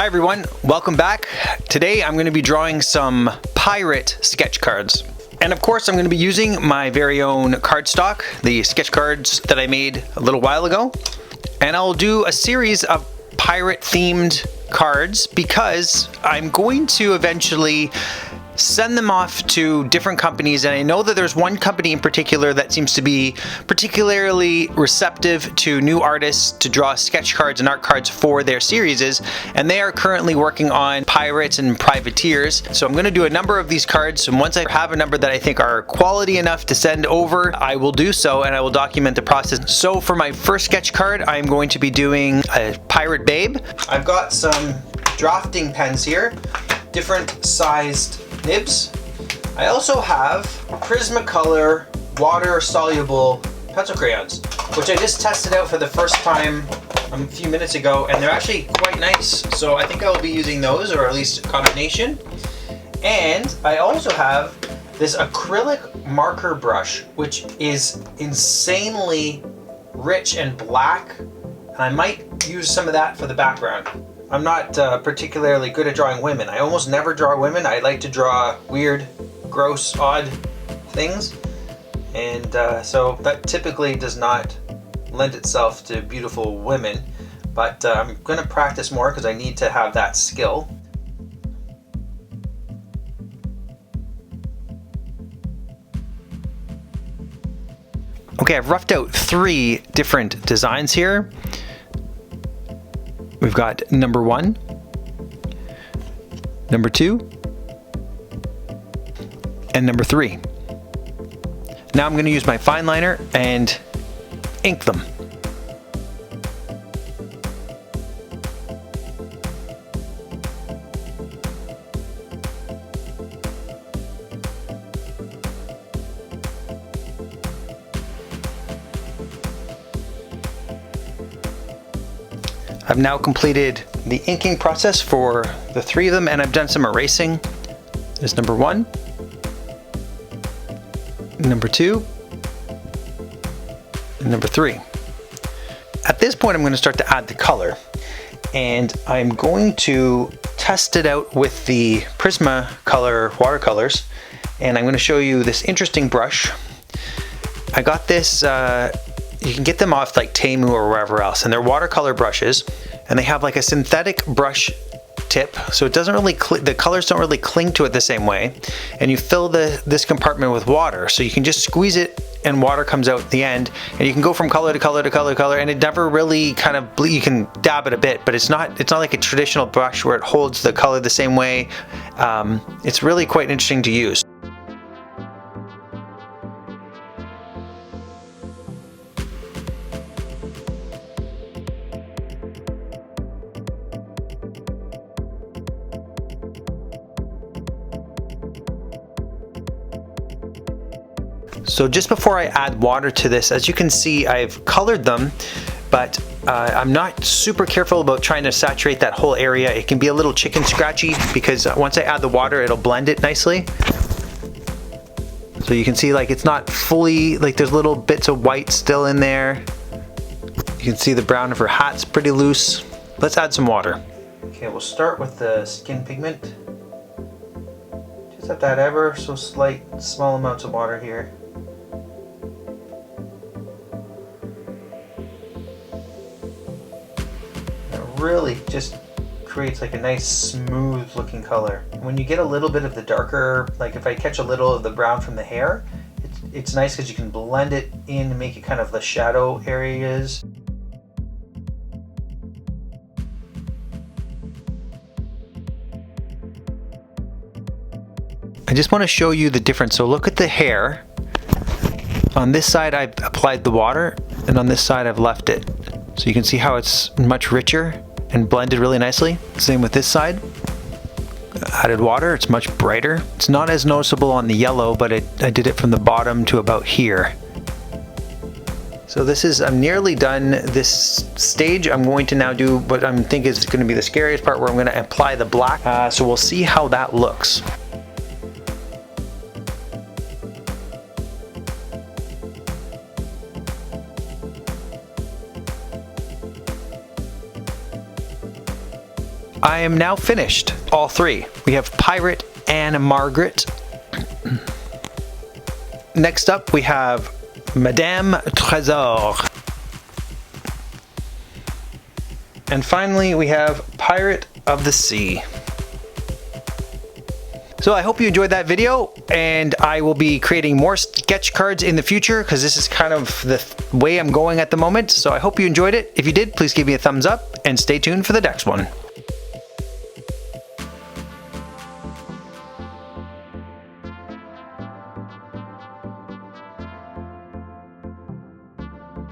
Hi everyone, welcome back. Today I'm going to be drawing some pirate sketch cards. And of course I'm going to be using my very own cardstock, the sketch cards that I made a little while ago. And I'll do a series of pirate themed cards because I'm going to eventually send them off to different companies, and I know that there's one company in particular that seems to be particularly receptive to new artists to draw sketch cards and art cards for their series, and they are currently working on pirates and privateers. So I'm going to do a number of these cards, and once I have a number that I think are quality enough to send over, I will do so and I will document the process. So for my first sketch card, I'm going to be doing a pirate babe. I've got some drafting pens here, different sized nibs. I also have Prismacolor water-soluble pencil crayons, which I just tested out for the first time a few minutes ago, and they're actually quite nice. So I think I will be using those, or at least a combination. And I also have this acrylic marker brush, which is insanely rich and black, and I might use some of that for the background. I'm not particularly good at drawing women. I almost never draw women. I like to draw weird, gross, odd things. And so that typically does not lend itself to beautiful women. But I'm going to practice more because I need to have that skill. Okay, I've roughed out 3 different designs here. We've got number 1, number 2, and number 3. Now I'm going to use my fine liner and ink them. I've now completed the inking process for the 3 of them, and I've done some erasing. There's number 1, number 2, and number 3. At this point I'm going to start to add the color, and I'm going to test it out with the Prismacolor watercolors, and I'm going to show you this interesting brush. I got this you can get them off like Temu or wherever else, and they're watercolor brushes, and they have like a synthetic brush tip, so it doesn't really the colors don't really cling to it the same way, and you fill this compartment with water, so you can just squeeze it and water comes out at the end, and you can go from color to color to color to color, and it never really kind of you can dab it a bit, but it's not like a traditional brush where it holds the color the same way. It's really quite interesting to use. So just before I add water to this, as you can see, I've colored them, but I'm not super careful about trying to saturate that whole area. It can be a little chicken scratchy because once I add the water, it'll blend it nicely. So you can see like it's not fully, like there's little bits of white still in there. You can see the brown of her hat's pretty loose. Let's add some water. Okay, we'll start with the skin pigment. Just have to add ever so slight, small amounts of water here. Really just creates like a nice smooth looking color. When you get a little bit of the darker, like if I catch a little of the brown from the hair, it's nice because you can blend it in and make it kind of the shadow areas. I just want to show you the difference. So look at the hair. On this side I've applied the water, and on this side I've left it. So you can see how it's much richer and blended really nicely. Same with this side. Added water, it's much brighter. It's not as noticeable on the yellow, but I did it from the bottom to about here. So I'm nearly done this stage. I'm going to now do what I think is going to be the scariest part, where I'm going to apply the black. So we'll see how that looks. I am now finished all three. We have Pirate and Margaret. Next up we have Madame Trésor. And finally we have Pirate of the Sea. So I hope you enjoyed that video, and I will be creating more sketch cards in the future because this is kind of the way I'm going at the moment. So I hope you enjoyed it. If you did, please give me a thumbs up and stay tuned for the next one.